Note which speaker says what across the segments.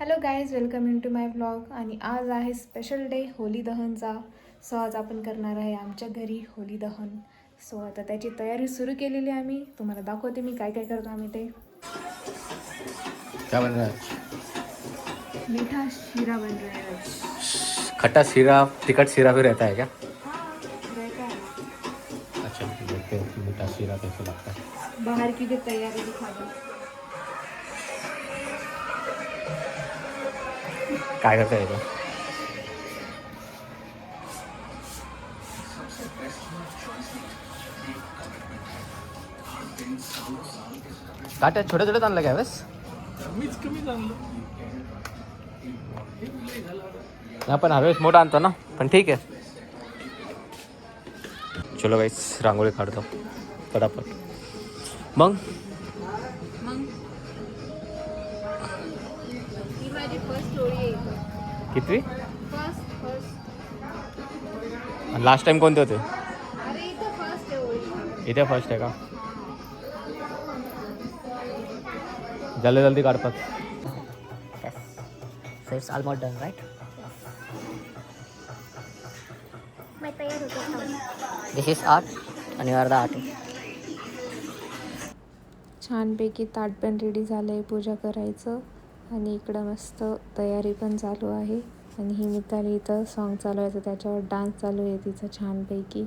Speaker 1: Hello guys, welcome in to my blog. आणि आज आहे स्पेशल डे होली दहनचा. सो आज आपण करणार आहे आमच्या घरी होली दहन. सो आता त्याची तयारी सुरू केलेली आहे. आम्ही तुम्हाला दाखवते मी काय काय करतो आम्ही ते.
Speaker 2: क्या बन रहा है?
Speaker 1: मीठा शीरा बन रहा है आज.
Speaker 2: खट्टा शीरा, तिखट शीरा भी रहता है क्या?
Speaker 1: हाँ, रहता है.
Speaker 2: अच्छा, देखते हैं मीठा शीरा कैसे लगता है.
Speaker 1: बाहर की भी तैयारी दिखा दो.
Speaker 2: काय करता है? काट्या छोटे छोटे आणलं काय बस?
Speaker 3: मीच कमीच आणलं.
Speaker 2: आपण हरवेळेस मोठा आणतो ना, पण ठीक आहे. चलो गाईस, रांगोळी काढतो फटाफट. मग
Speaker 1: ही माझी फर्स्ट स्टोरी आहे.
Speaker 2: कितवी?
Speaker 1: फर्स्ट.
Speaker 2: लास्ट टाइम कोणते होते?
Speaker 1: अरे इथं फर्स्ट आहे होळी.
Speaker 2: इथे फर्स्ट आहे का? जल्दी जल्दी काढतात.
Speaker 4: So it's almost done, right?
Speaker 1: मैं तयार होतो.
Speaker 4: This is art and you are the artist.
Speaker 1: छानपैकी ताट पण रेडी झालं आहे पूजा करायचं. आणि इकडं मस्त तयारी पण चालू आहे. आणि ही मिताली इथं सॉन्ग चालू आहे तर त्याच्यावर डान्स चालू आहे तिचा छानपैकी.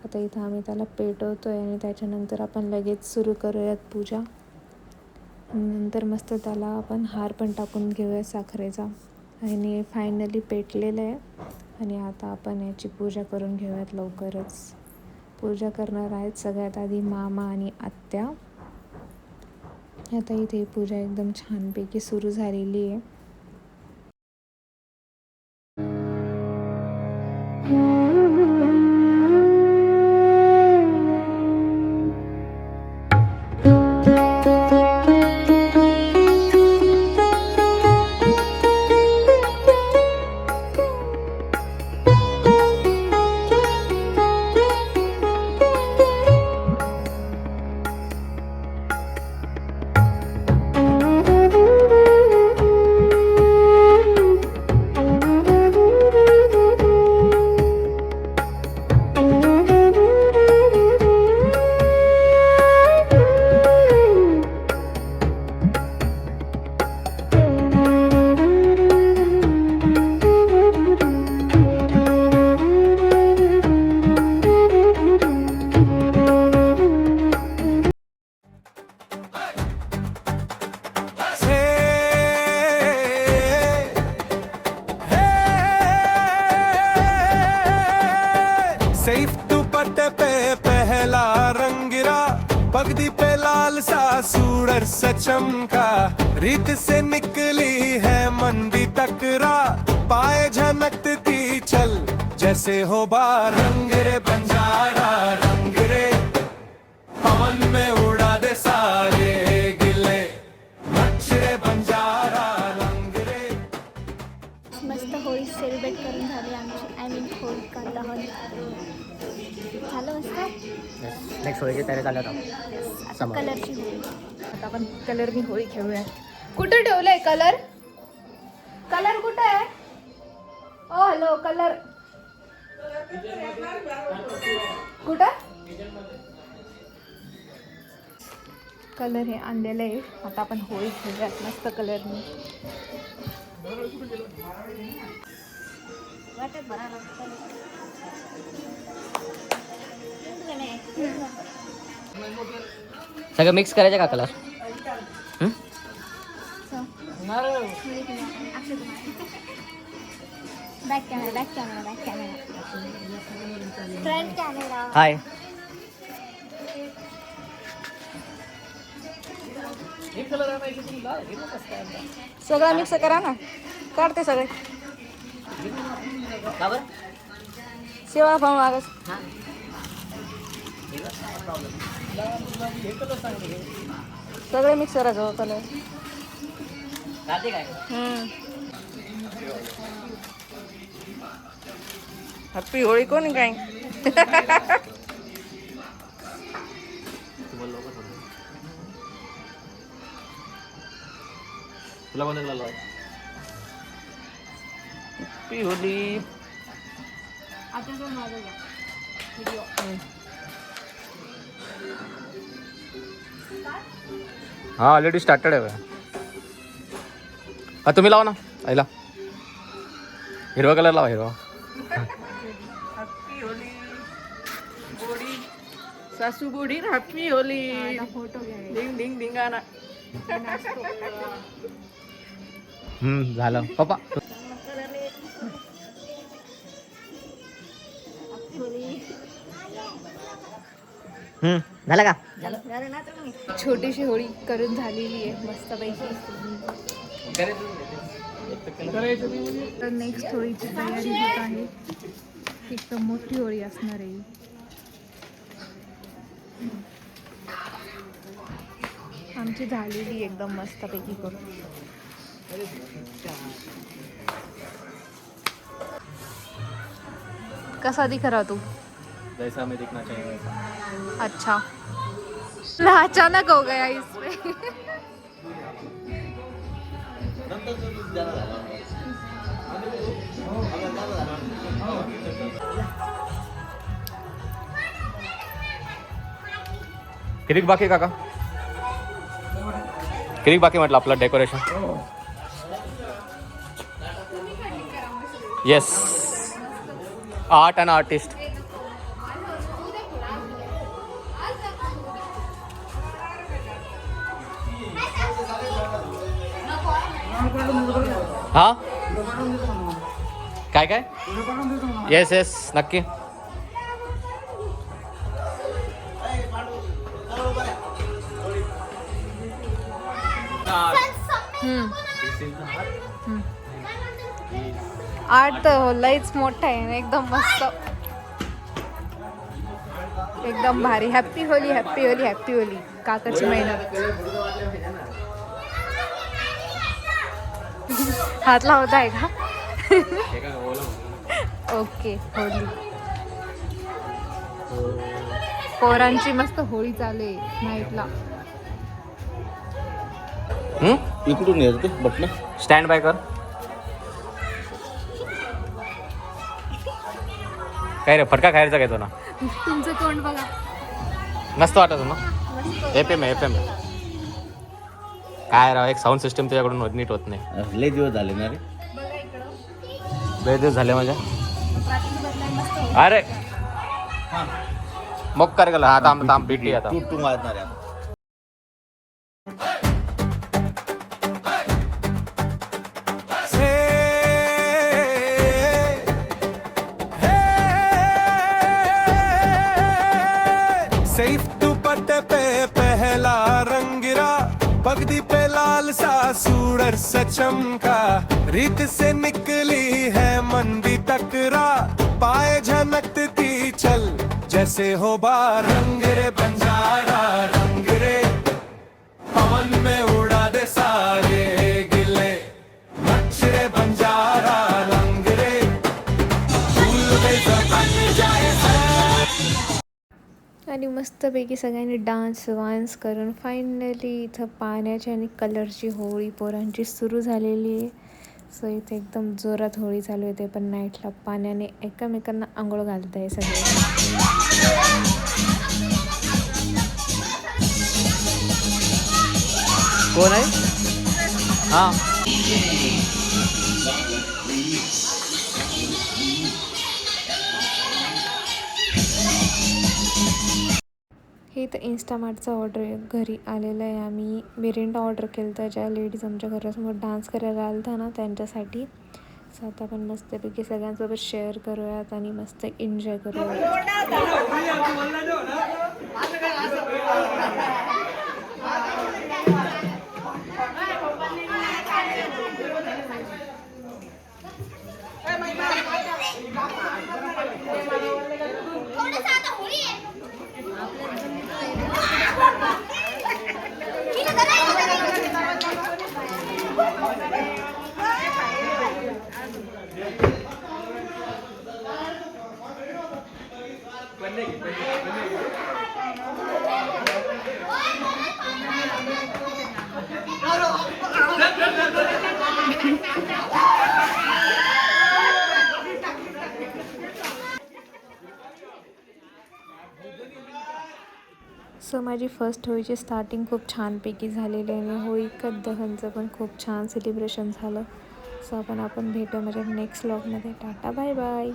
Speaker 1: आता इथं आम्ही त्याला पेटवतो आहे आणि त्याच्यानंतर आपण लगेच सुरू करूयात पूजा. नंतर मस्त त्याला आपण हार पण टाकून घेऊया साखरेचा. आणि फायनली पेटलेलं आहे. आणि आता आपण याची पूजा करून घेऊयात लवकरच. पूजा करणार आहेत सगळ्यात आधी मामा आणि आत्या. आता इथे पूजा एकदम छानपैकी सुरू झालेली आहे.
Speaker 3: सेफ दुपट्टे पे पहला रंग गिरा, पगड़ी पे लाल सा सूरज सा चमका, रीत से निकली है मंदी टकरा, पाए झनकती चल जैसे हो बार. रंग रे बंजारा रंग रे, पवन में उड़ा दे सारे गिले, नच रे बंजारा रंग रे.
Speaker 5: मस्त होळी सेलिब्रेट करून झाली आमची. आय मीन होळी का दहन झालं मस्त.
Speaker 4: नेक्स्ट होळीची तयारी चालू आहे.
Speaker 5: आता कलरची होळी.
Speaker 1: आता आपण कलरनी होळी खेळूया. कुठं ठेवलंय कलर? कलर कुठं आहे? ओ हॅलो, कलर कुठं? कलर हे आणलेलं आहे. आता आपण होळी खेळूयात मस्त कलरनी.
Speaker 4: सगळं मिक्स करायचं का colour?
Speaker 5: Back camera front camera.
Speaker 4: Hi.
Speaker 1: सगळं मिक्स करा ना. काढते सगळे शेवाळा पण मागच. सगळे मिक्स करायचं कलर. हॅपी होळी कोणी काय.
Speaker 2: तुला कोणता कलर हॅपी होली.
Speaker 1: आता जो माझा व्हिडिओ.
Speaker 2: हा ऑलरेडी स्टार्टेड आहे. हा तुम्ही लावा ना आईला. हिरवा कलर लावा हिरवा.
Speaker 6: हॅपी होली गोडी सासू गोडी हॅपी होली.
Speaker 1: फोटो घ्या.
Speaker 6: डिंग डिंग डिंगाना.
Speaker 2: झालं पप्पा.
Speaker 4: झालं का?
Speaker 1: छोटीशी होळी करून झालेली आहे मस्तपैकी. तर नेक्स्ट होळीची तयारी होत आहे. एकदम मोठी होळी असणार आहे. आमची झालेली एकदम मस्तपैकी करून. कसा दिख रहा तू?
Speaker 2: जैसा हमें दिखना चाहिए वैसा.
Speaker 1: अच्छा. ना अचानक हो गया इसमें.
Speaker 2: किती बाकी काका? किती बाकी म्हटलं आपलं decoration? Yes. Art and artist. हा काय काय? येस येस नक्की.
Speaker 1: आर्ट तर लईच मोठा आहे. एकदम मस्त. एकदम भारी. Happy Holi happy Holi happy Holi. काकाची मेहनत. हात लावत आहे का? ओके. होली पोरांची मस्त होळी चालू आहे नाईटला.
Speaker 2: इकडून येतो बटन. स्टँड बाय कर. काय रे फटका खायचा काय तो ना?
Speaker 1: तुमचं तोंड बघा.
Speaker 2: मस्त वाटत ना. एफएम काय राव एक साऊंड सिस्टम तुझ्याकडून नीट होत नाही.
Speaker 7: लय दिवस झाले ना रे.
Speaker 2: लय दिवस झाले माझ्या. अरे मग कर गेला. हा थांब भेटी आता.
Speaker 7: तू वाजणार आहे.
Speaker 3: सेफ दुपट्टे पे पहला रंग गिरा. पगड़ी पे लाल सा सूरज सा चमका. रीत से निकली है मंदी टकरा. पाए झनकती चल जैसे हो बार. रंग रे बंजारा रंग रे. पवन में उड़ा दे सारे गिले. नक्श रे बंजारा रंग रे. फूल में बन जाए.
Speaker 1: आणि मस्तपैकी सगळ्यांनी डान्स वान्स करून फायनली इथं पाण्याची आणि कलरची होळी पोरांची सुरू झालेली आहे. सो इथे एकदम जोरात होळी चालू आहे. ते पण नाईटला पाण्याने एकमेकांना आंघोळ घालत आहे सगळे.
Speaker 2: कोण आहे? हा
Speaker 1: हे तर इन्स्टामार्टचं ऑर्डर घरी आलेलं आहे. आम्ही मिरिंडा ऑर्डर केलं तर ज्या लेडीज आमच्या घरासमोर डान्स करायला आलता ना त्यांच्यासाठी. सो आता आपण मस्तपैकी सगळ्यांसोबत शेअर करूयात आणि मस्त एन्जॉय करूयात. सो माझी फर्स्ट होळीची स्टार्टिंग खूप छानपैकी झालेली आहे आणि होळीका दहनचं पण खूप छान सेलिब्रेशन झालं. सो आपण भेटू माझ्या नेक्स्ट व्लॉगमध्ये. Tata bye bye.